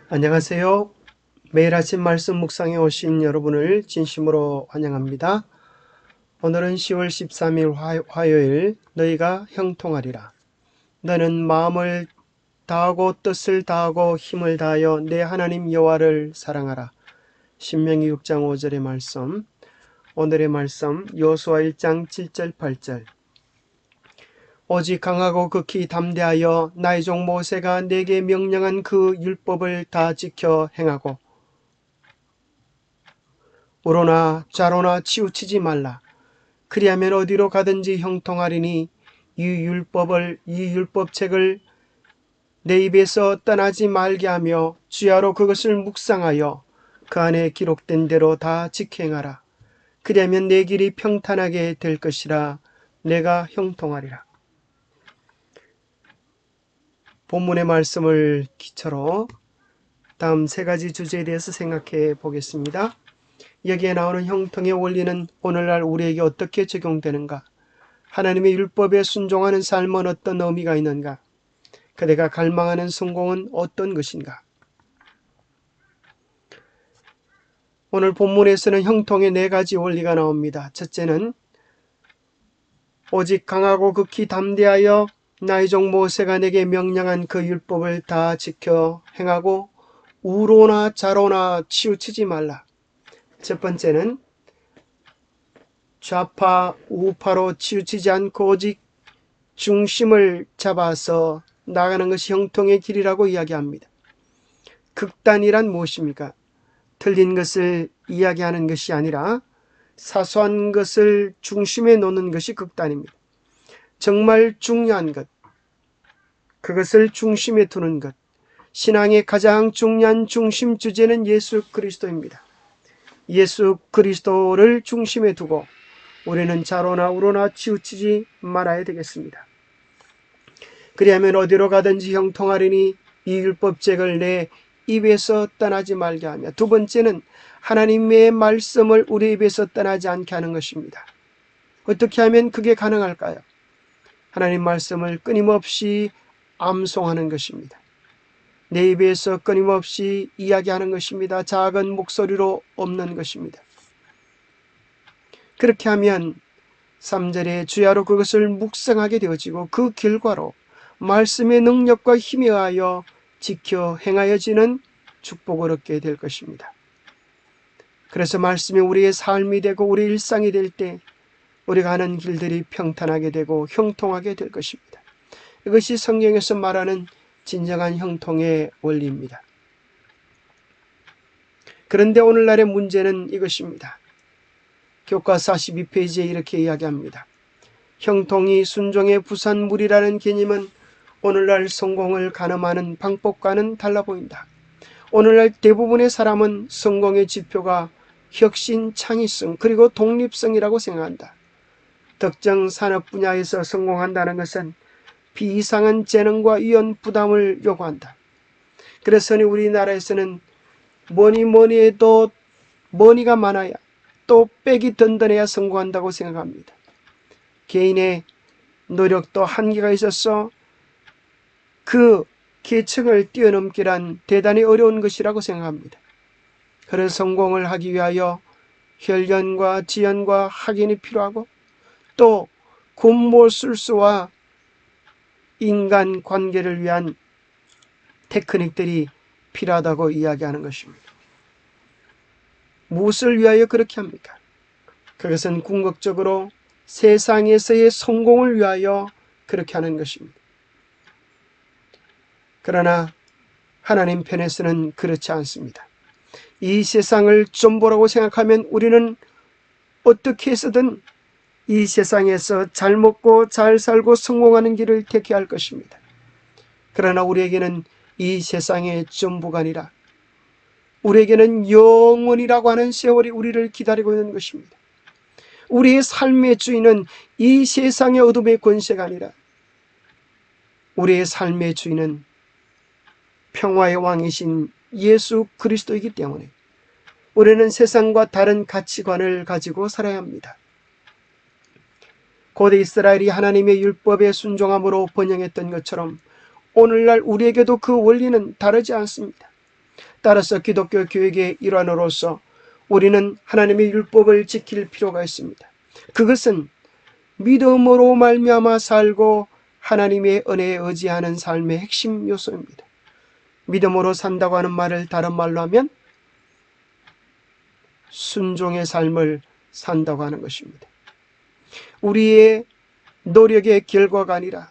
안녕하세요. 매일 아침 말씀 묵상에 오신 여러분을 진심으로 환영합니다. 오늘은 10월 13일 화요일. 너희가 형통하리라. 너는 마음을 다하고 뜻을 다하고 힘을 다하여 내 하나님 여호와를 사랑하라. 신명기 6장 5절의 말씀. 오늘의 말씀 여호수아 1장 7절 8절. 오직 강하고 극히 담대하여 나의 종 모세가 내게 명령한 그 율법을 다 지켜 행하고 우로나 좌로나 치우치지 말라. 그리하면 어디로 가든지 형통하리니 이 율법책을 내 입에서 떠나지 말게 하며 주야로 그것을 묵상하여 그 안에 기록된 대로 다 지켜 행하라. 그리하면 내 길이 평탄하게 될 것이라. 내가 형통하리라. 본문의 말씀을 기초로 다음 세 가지 주제에 대해서 생각해 보겠습니다. 여기에 나오는 형통의 원리는 오늘날 우리에게 어떻게 적용되는가? 하나님의 율법에 순종하는 삶은 어떤 의미가 있는가? 그대가 갈망하는 성공은 어떤 것인가? 오늘 본문에서는 형통의 네 가지 원리가 나옵니다. 첫째는 오직 강하고 극히 담대하여 나의 종 모세가 내게 명령한 그 율법을 다 지켜 행하고 우로나 좌로나 치우치지 말라. 첫 번째는 좌파 우파로 치우치지 않고 오직 중심을 잡아서 나가는 것이 형통의 길이라고 이야기합니다. 극단이란 무엇입니까? 틀린 것을 이야기하는 것이 아니라 사소한 것을 중심에 놓는 것이 극단입니다. 정말 중요한 것, 그것을 중심에 두는 것. 신앙의 가장 중요한 중심 주제는 예수 그리스도입니다. 예수 그리스도를 중심에 두고 우리는 좌로나 우로나 치우치지 말아야 되겠습니다. 그리하면 어디로 가든지 형통하리니 이 율법책을 내 입에서 떠나지 말게 하며, 두 번째는 하나님의 말씀을 우리 입에서 떠나지 않게 하는 것입니다. 어떻게 하면 그게 가능할까요? 하나님 말씀을 끊임없이 암송하는 것입니다. 내 입에서 끊임없이 이야기하는 것입니다. 작은 목소리로 없는 것입니다. 그렇게 하면 3절에 주야로 그것을 묵상하게 되어지고 그 결과로 말씀의 능력과 힘에 의하여 지켜 행하여지는 축복을 얻게 될 것입니다. 그래서 말씀이 우리의 삶이 되고 우리 일상이 될 때 우리가 하는 길들이 평탄하게 되고 형통하게 될 것입니다. 이것이 성경에서 말하는 진정한 형통의 원리입니다. 그런데 오늘날의 문제는 이것입니다. 교과 42페이지에 이렇게 이야기합니다. 형통이 순종의 부산물이라는 개념은 오늘날 성공을 가늠하는 방법과는 달라 보인다. 오늘날 대부분의 사람은 성공의 지표가 혁신, 창의성, 그리고 독립성이라고 생각한다. 특정 산업 분야에서 성공한다는 것은 비이상한 재능과 위험 부담을 요구한다. 그래서 우리나라에서는 뭐니 해도 머니가 많아야, 또 백이 든든해야 성공한다고 생각합니다. 개인의 노력도 한계가 있어서 그 계층을 뛰어넘기란 대단히 어려운 것이라고 생각합니다. 그런 성공을 하기 위하여 혈연과 지연과 학연이 필요하고 또 군모술수와 인간관계를 위한 테크닉들이 필요하다고 이야기하는 것입니다. 무엇을 위하여 그렇게 합니까? 그것은 궁극적으로 세상에서의 성공을 위하여 그렇게 하는 것입니다. 그러나 하나님 편에서는 그렇지 않습니다. 이 세상을 전부라고 생각하면 우리는 어떻게 해서든 이 세상에서 잘 먹고 잘 살고 성공하는 길을 택해야 할 것입니다. 그러나 우리에게는 이 세상의 전부가 아니라 우리에게는 영원이라고 하는 세월이 우리를 기다리고 있는 것입니다. 우리의 삶의 주인은 이 세상의 어둠의 권세가 아니라 우리의 삶의 주인은 평화의 왕이신 예수 그리스도이기 때문에 우리는 세상과 다른 가치관을 가지고 살아야 합니다. 고대 이스라엘이 하나님의 율법에 순종함으로 번영했던 것처럼 오늘날 우리에게도 그 원리는 다르지 않습니다. 따라서 기독교 교육의 일환으로서 우리는 하나님의 율법을 지킬 필요가 있습니다. 그것은 믿음으로 말미암아 살고 하나님의 은혜에 의지하는 삶의 핵심 요소입니다. 믿음으로 산다고 하는 말을 다른 말로 하면 순종의 삶을 산다고 하는 것입니다. 우리의 노력의 결과가 아니라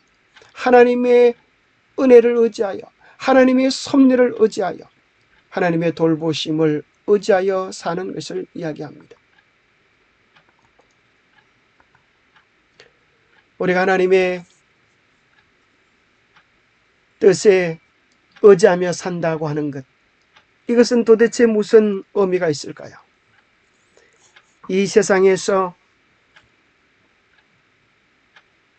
하나님의 은혜를 의지하여, 하나님의 섭리를 의지하여, 하나님의 돌보심을 의지하여 사는 것을 이야기합니다. 우리가 하나님의 뜻에 의지하며 산다고 하는 것, 이것은 도대체 무슨 의미가 있을까요? 이 세상에서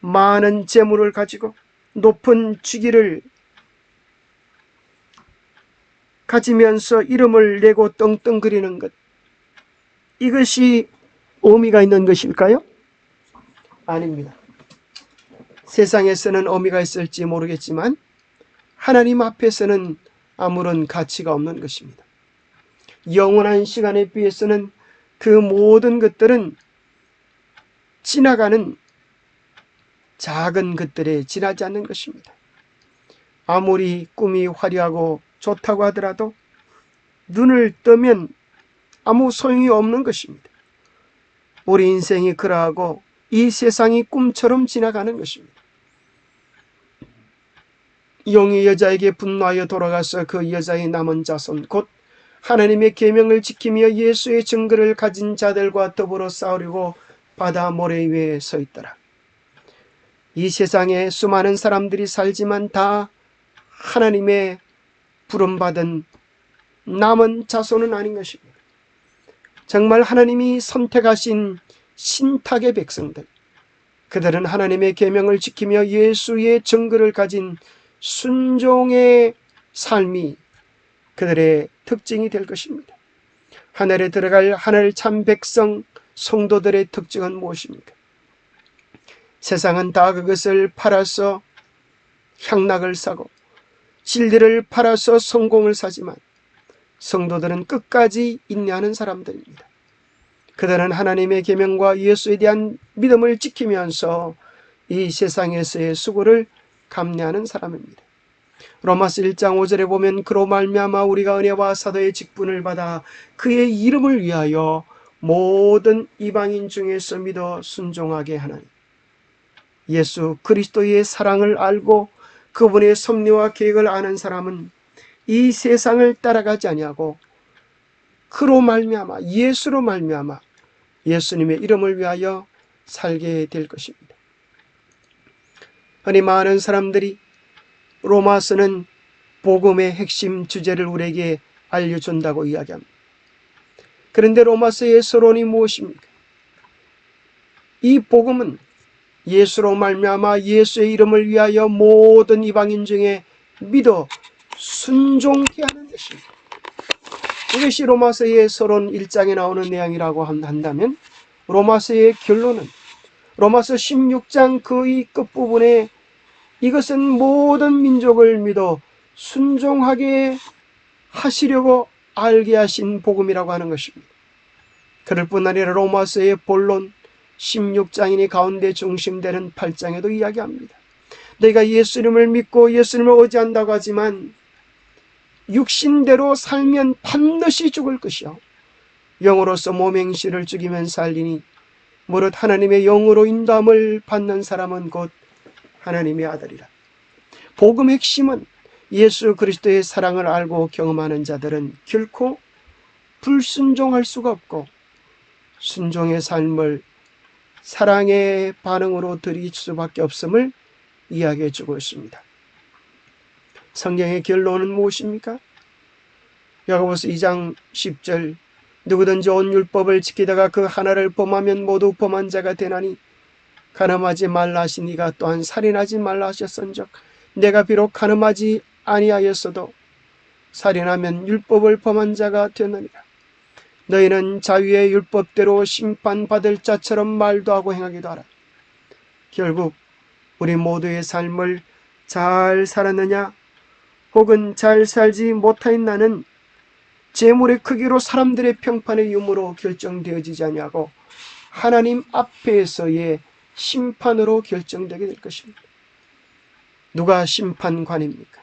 많은 재물을 가지고 높은 직위를 가지면서 이름을 내고 떵떵거리는 것, 이것이 의미가 있는 것일까요? 아닙니다. 세상에서는 의미가 있을지 모르겠지만 하나님 앞에서는 아무런 가치가 없는 것입니다. 영원한 시간에 비해서는 그 모든 것들은 지나가는 작은 것들에 지나지 않는 것입니다. 아무리 꿈이 화려하고 좋다고 하더라도 눈을 뜨면 아무 소용이 없는 것입니다. 우리 인생이 그러하고 이 세상이 꿈처럼 지나가는 것입니다. 용이 여자에게 분노하여 돌아가서 그 여자의 남은 자손 곧 하나님의 계명을 지키며 예수의 증거를 가진 자들과 더불어 싸우려고 바다 모래 위에 서 있더라. 이 세상에 수많은 사람들이 살지만 다 하나님의 부름받은 남은 자손은 아닌 것입니다. 정말 하나님이 선택하신 신탁의 백성들, 그들은 하나님의 계명을 지키며 예수의 증거를 가진 순종의 삶이 그들의 특징이 될 것입니다. 하늘에 들어갈 하늘 참 백성 성도들의 특징은 무엇입니까? 세상은 다 그것을 팔아서 향락을 사고 진리를 팔아서 성공을 사지만 성도들은 끝까지 인내하는 사람들입니다. 그들은 하나님의 계명과 예수에 대한 믿음을 지키면서 이 세상에서의 수고를 감내하는 사람입니다. 로마서 1장 5절에 보면 그로 말미암아 우리가 은혜와 사도의 직분을 받아 그의 이름을 위하여 모든 이방인 중에서 믿어 순종하게 하나니, 예수 그리스도의 사랑을 알고 그분의 섭리와 계획을 아는 사람은 이 세상을 따라가지 아니하고 그로 말미암아, 예수로 말미암아 예수님의 이름을 위하여 살게 될 것입니다. 흔히 많은 사람들이 로마서는 복음의 핵심 주제를 우리에게 알려준다고 이야기합니다. 그런데 로마서의 서론이 무엇입니까? 이 복음은 예수로 말미암아 예수의 이름을 위하여 모든 이방인 중에 믿어 순종케 하는 것입니다. 이것이 로마서의 서론 1장에 나오는 내용이라고 한다면, 로마서의 결론은 로마서 16장 거의 끝부분에 이것은 모든 민족을 믿어 순종하게 하시려고 알게 하신 복음이라고 하는 것입니다. 그럴 뿐 아니라 로마서의 본론 16장이니 가운데 중심되는 8장에도 이야기합니다. 너희가 예수님을 믿고 예수님을 의지한다고 하지만 육신대로 살면 반드시 죽을 것이요 영으로서 몸행실을 죽이면 살리니 무릇 하나님의 영으로 인도함을 받는 사람은 곧 하나님의 아들이라. 복음 핵심은 예수 그리스도의 사랑을 알고 경험하는 자들은 결코 불순종할 수가 없고 순종의 삶을 사랑의 반응으로 드릴 수밖에 없음을 이야기해 주고 있습니다. 성경의 결론은 무엇입니까? 야고보서 2장 10절, 누구든지 온 율법을 지키다가 그 하나를 범하면 모두 범한 자가 되나니 간음하지 말라 하시니가 또한 살인하지 말라 하셨은즉 내가 비록 간음하지 아니하였어도 살인하면 율법을 범한 자가 되느니라. 너희는 자유의 율법대로 심판받을 자처럼 말도 하고 행하기도 하라. 결국 우리 모두의 삶을 잘 살았느냐 혹은 잘 살지 못하였나는 재물의 크기로 사람들의 평판의 유무로 결정되어지지 아니하고 하나님 앞에서의 심판으로 결정되게 될 것입니다. 누가 심판관입니까?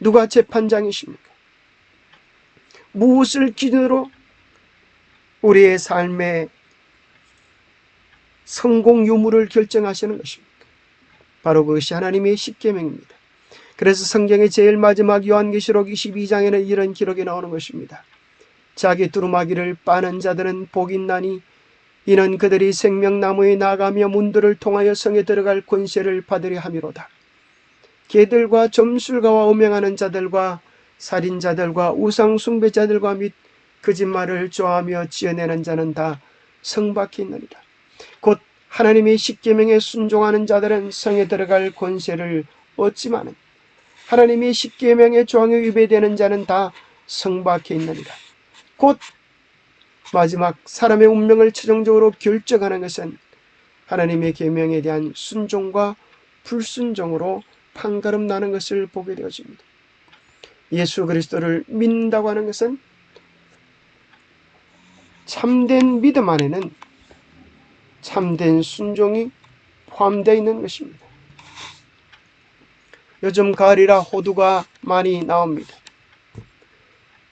누가 재판장이십니까? 무엇을 기준으로 우리의 삶의 성공 유무를 결정하시는 것입니까? 바로 그것이 하나님의 십계명입니다. 그래서 성경의 제일 마지막 요한계시록 22장에는 이런 기록이 나오는 것입니다. 자기 두루마기를 빠는 자들은 복이 있나니 이는 그들이 생명나무에 나가며 문들을 통하여 성에 들어갈 권세를 받으려 함이로다. 개들과 점술가와 음행하는 자들과 살인자들과 우상숭배자들과 및 거짓말을 좋아하며 지어내는 자는 다 성 밖에 있느니라. 곧 하나님의 십계명에 순종하는 자들은 성에 들어갈 권세를 얻지만은 하나님의 십계명의 조항에 위배되는 자는 다 성 밖에 있느니라. 곧 마지막 사람의 운명을 최종적으로 결정하는 것은 하나님의 계명에 대한 순종과 불순종으로 판가름 나는 것을 보게 되어집니다. 예수 그리스도를 믿는다고 하는 것은 참된 믿음 안에는 참된 순종이 포함되어 있는 것입니다. 요즘 가을이라 호두가 많이 나옵니다.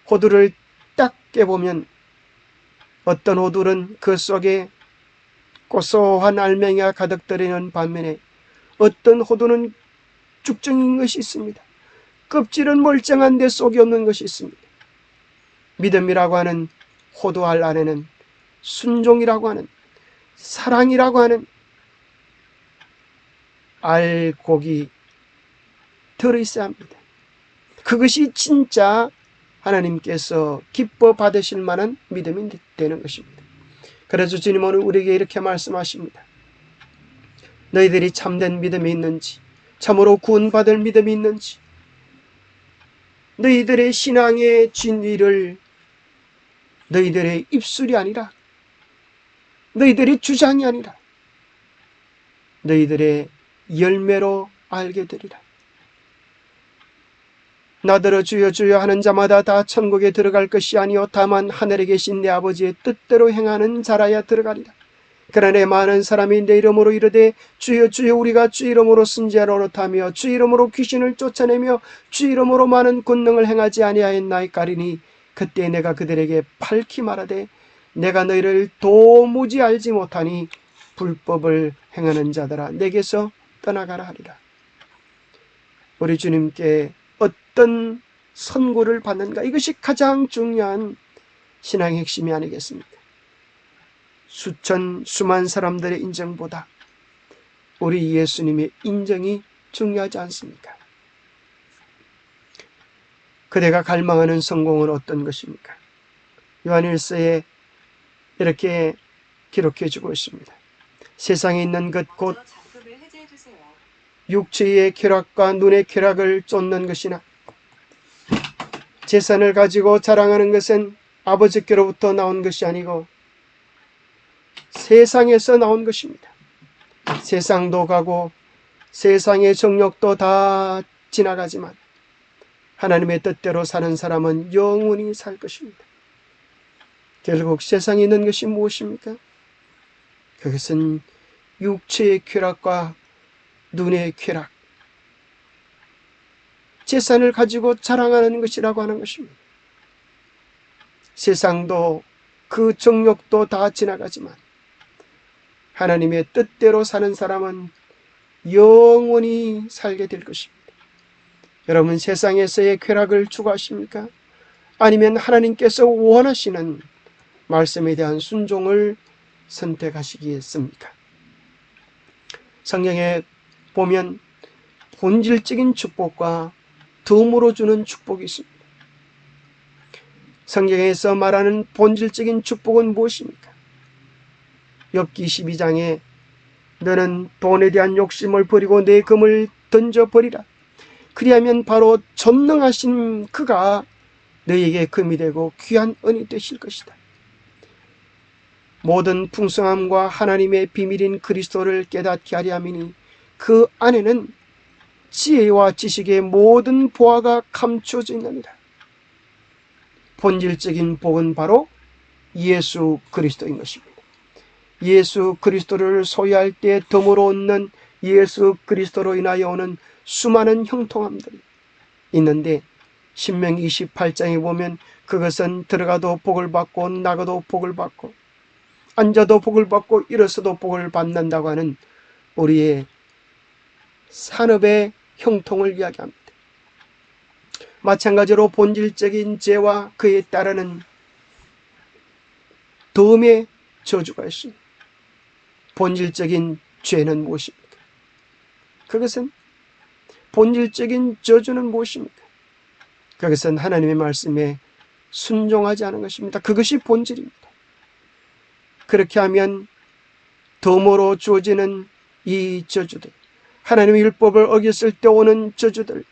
호두를 딱 깨보면 어떤 호두는 그 속에 고소한 알맹이가 가득 들어있는 반면에 어떤 호두는 죽정인 것이 있습니다. 껍질은 멀쩡한데 속이 없는 것이 있습니다. 믿음이라고 하는 호두알 안에는 순종이라고 하는, 사랑이라고 하는 알곡이 들어있어야 합니다. 그것이 진짜 하나님께서 기뻐 받으실 만한 믿음이 되는 것입니다. 그래서 주님은 우리에게 이렇게 말씀하십니다. 너희들이 참된 믿음이 있는지, 참으로 구원받을 믿음이 있는지, 너희들의 신앙의 진리를 너희들의 입술이 아니라, 너희들의 주장이 아니라 너희들의 열매로 알게 되리라. 나더러 주여 주여 하는 자마다 다 천국에 들어갈 것이 아니요 다만 하늘에 계신 내 아버지의 뜻대로 행하는 자라야 들어가리라. 그러나 많은 사람이 내 이름으로 이르되 주여 주여 우리가 주 이름으로 선지자로 노릇하며 주 이름으로 귀신을 쫓아내며 주 이름으로 많은 권능을 행하지 아니하였나이까리니 그때 내가 그들에게 밝히 말하되 내가 너희를 도무지 알지 못하니 불법을 행하는 자들아 내게서 떠나가라 하리라. 우리 주님께 어떤 선고를 받는가, 이것이 가장 중요한 신앙의 핵심이 아니겠습니까? 수만 사람들의 인정보다 우리 예수님의 인정이 중요하지 않습니까? 그대가 갈망하는 성공은 어떤 것입니까? 요한일서에 이렇게 기록해 주고 있습니다. 세상에 있는 것 곧 육체의 쾌락과 눈의 쾌락을 쫓는 것이나 재산을 가지고 자랑하는 것은 아버지께로부터 나온 것이 아니고 세상에서 나온 것입니다. 세상도 가고 세상의 정욕도 다 지나가지만 하나님의 뜻대로 사는 사람은 영원히 살 것입니다. 결국 세상에 있는 것이 무엇입니까? 그것은 육체의 쾌락과 눈의 쾌락, 재산을 가지고 자랑하는 것이라고 하는 것입니다. 세상도 그 정욕도 다 지나가지만 하나님의 뜻대로 사는 사람은 영원히 살게 될 것입니다. 여러분, 세상에서의 쾌락을 추구하십니까? 아니면 하나님께서 원하시는 말씀에 대한 순종을 선택하시겠습니까? 성경에 보면 본질적인 축복과 덤으로 주는 축복이 있습니다. 성경에서 말하는 본질적인 축복은 무엇입니까? 욥기 12장에 너는 돈에 대한 욕심을 버리고 내 금을 던져버리라. 그리하면 바로 전능하신 그가 너에게 금이 되고 귀한 은이 되실 것이다. 모든 풍성함과 하나님의 비밀인 그리스도를 깨닫게 하려 함이니 그 안에는 지혜와 지식의 모든 보화가 감추어져 있느니라. 본질적인 복은 바로 예수 그리스도인 것입니다. 예수 그리스도를 소유할 때 덤으로 얻는 예수 그리스도로 인하여 오는 수많은 형통함들이 있는데, 신명기 28장에 보면 그것은 들어가도 복을 받고 나가도 복을 받고 앉아도 복을 받고 일어서도 복을 받는다고 하는 우리의 산업의 형통을 이야기합니다. 마찬가지로 본질적인 죄와 그에 따르는 덤의 저주가 있습니다. 본질적인 죄는 무엇입니까? 그것은 본질적인 저주는 무엇입니까? 그것은 하나님의 말씀에 순종하지 않은 것입니다. 그것이 본질입니다. 그렇게 하면 덤으로 주어지는 이 저주들, 하나님의 율법을 어겼을 때 오는 저주들,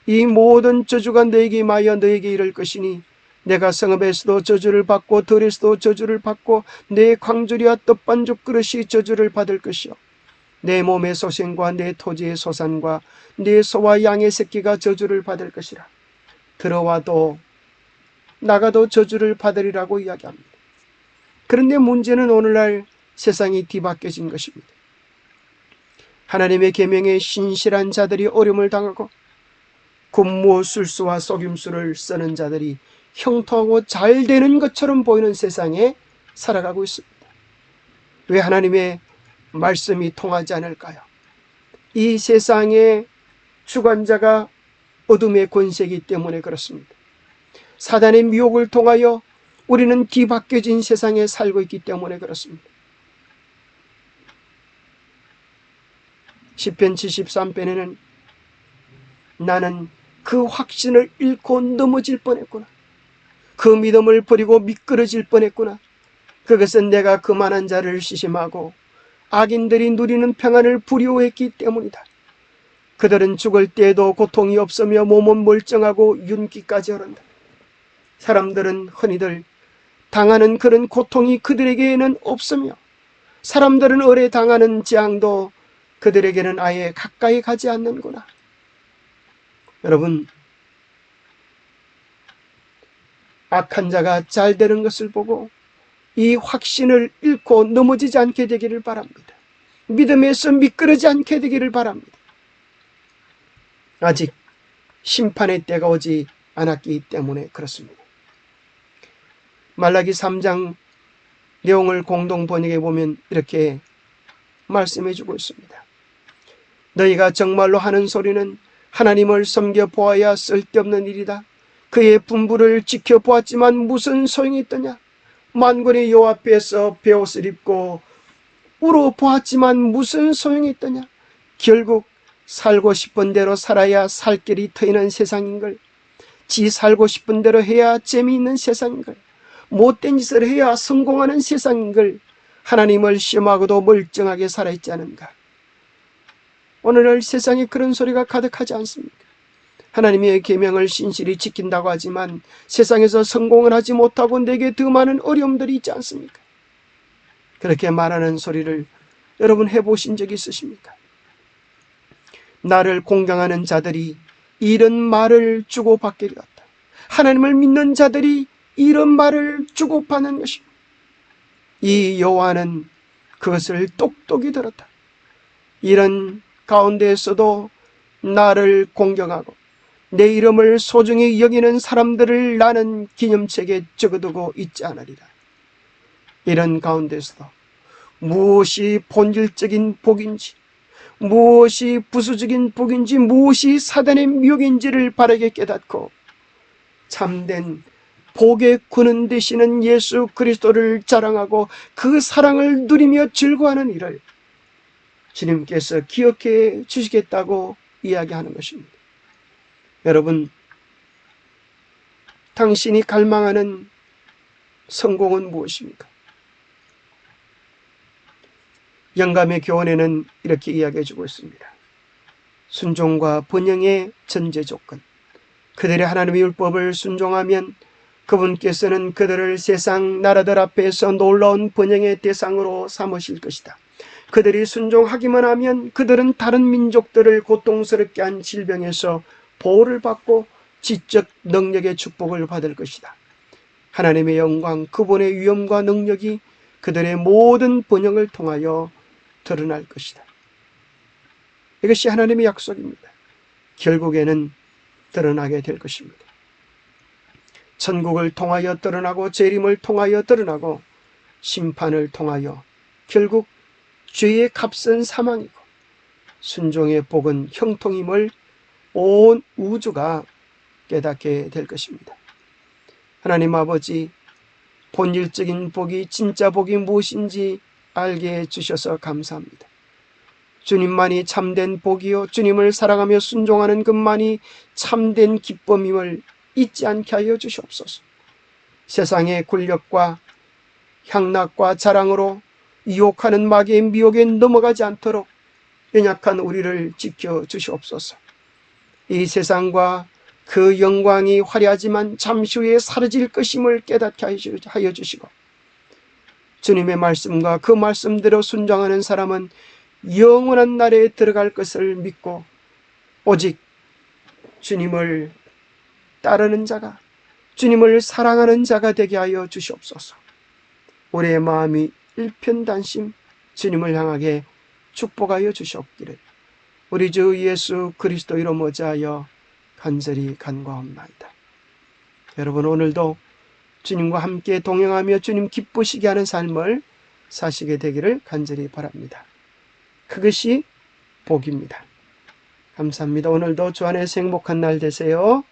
이 모든 저주가 너에게 임하여 너에게 이를 것이니 내가 성읍에서도 저주를 받고 들에서도 저주를 받고 내 광주리와 떡반죽 그릇이 저주를 받을 것이요 내 몸의 소생과 내 토지의 소산과 내 소와 양의 새끼가 저주를 받을 것이라. 들어와도 나가도 저주를 받으리라고 이야기합니다. 그런데 문제는 오늘날 세상이 뒤바뀌어진 것입니다. 하나님의 계명에 신실한 자들이 어려움을 당하고 군무 술수와 속임수를 쓰는 자들이 형통하고 잘 되는 것처럼 보이는 세상에 살아가고 있습니다. 왜 하나님의 말씀이 통하지 않을까요? 이 세상의 주관자가 어둠의 권세이기 때문에 그렇습니다. 사단의 미혹을 통하여 우리는 뒤바뀌어진 세상에 살고 있기 때문에 그렇습니다. 시편 73편에는 나는 그 확신을 잃고 넘어질 뻔했구나. 그 믿음을 버리고 미끄러질 뻔했구나. 그것은 내가 그만한 자를 시심하고 악인들이 누리는 평안을 부려워했기 때문이다. 그들은 죽을 때에도 고통이 없으며 몸은 멀쩡하고 윤기까지 흐른다. 사람들은 흔히들 당하는 그런 고통이 그들에게는 없으며 사람들은 오래 당하는 재앙도 그들에게는 아예 가까이 가지 않는구나. 여러분, 악한 자가 잘 되는 것을 보고 이 확신을 잃고 넘어지지 않게 되기를 바랍니다. 믿음에서 미끄러지 않게 되기를 바랍니다. 아직 심판의 때가 오지 않았기 때문에 그렇습니다. 말라기 3장 내용을 공동 번역해 보면 이렇게 말씀해 주고 있습니다. 너희가 정말로 하는 소리는 하나님을 섬겨보아야 쓸데없는 일이다. 그의 분부를 지켜보았지만 무슨 소용이 있더냐. 만군의 여호와 앞에서 베옷을 입고 울어보았지만 무슨 소용이 있더냐. 결국 살고 싶은 대로 살아야 살 길이 트이는 세상인걸. 지 살고 싶은 대로 해야 재미있는 세상인걸. 못된 짓을 해야 성공하는 세상인걸. 하나님을 시험하고도 멀쩡하게 살아있지 않은가. 오늘날 세상에 그런 소리가 가득하지 않습니까? 하나님의 계명을 신실히 지킨다고 하지만 세상에서 성공을 하지 못하고 내게 더 많은 어려움들이 있지 않습니까? 그렇게 말하는 소리를 여러분 해보신 적이 있으십니까? 나를 공경하는 자들이 이런 말을 주고받게 되었다. 하나님을 믿는 자들이 이런 말을 주고받는 것입니다. 이 여호와는 그것을 똑똑히 들었다. 이런 가운데에서도 나를 공경하고 내 이름을 소중히 여기는 사람들을 나는 기념책에 적어두고 있지 않으리라. 이런 가운데서도 무엇이 본질적인 복인지, 무엇이 부수적인 복인지, 무엇이 사단의 미혹인지를 바르게 깨닫고 참된 복의 근원 되시는 예수 그리스도를 자랑하고 그 사랑을 누리며 즐거워하는 일을 주님께서 기억해 주시겠다고 이야기하는 것입니다. 여러분, 당신이 갈망하는 성공은 무엇입니까? 영감의 교훈에는 이렇게 이야기해 주고 있습니다. 순종과 번영의 전제 조건. 그들이 하나님의 율법을 순종하면 그분께서는 그들을 세상 나라들 앞에서 놀라운 번영의 대상으로 삼으실 것이다. 그들이 순종하기만 하면 그들은 다른 민족들을 고통스럽게 한 질병에서 보호를 받고 지적 능력의 축복을 받을 것이다. 하나님의 영광, 그분의 위엄과 능력이 그들의 모든 번영을 통하여 드러날 것이다. 이것이 하나님의 약속입니다. 결국에는 드러나게 될 것입니다. 천국을 통하여 드러나고 재림을 통하여 드러나고 심판을 통하여 결국 죄의 값은 사망이고 순종의 복은 형통임을 온 우주가 깨닫게 될 것입니다. 하나님 아버지, 본질적인 복이 진짜 복이 무엇인지 알게 해주셔서 감사합니다. 주님만이 참된 복이요 주님을 사랑하며 순종하는 것만이 참된 기쁨임을 잊지 않게 하여 주시옵소서. 세상의 권력과 향락과 자랑으로 유혹하는 마귀의 미혹에 넘어가지 않도록 연약한 우리를 지켜 주시옵소서. 이 세상과 그 영광이 화려하지만 잠시 후에 사라질 것임을 깨닫게 하여 주시고, 주님의 말씀과 그 말씀대로 순종하는 사람은 영원한 나라에 들어갈 것을 믿고 오직 주님을 따르는 자가, 주님을 사랑하는 자가 되게 하여 주시옵소서. 우리의 마음이 일편단심 주님을 향하게 축복하여 주시옵기를 우리 주 예수 그리스도 이름 어찌하여 간절히 간구하옵나이다. 여러분, 오늘도 주님과 함께 동행하며 주님 기쁘시게 하는 삶을 사시게 되기를 간절히 바랍니다. 그것이 복입니다. 감사합니다. 오늘도 주 안에서 행복한 날 되세요.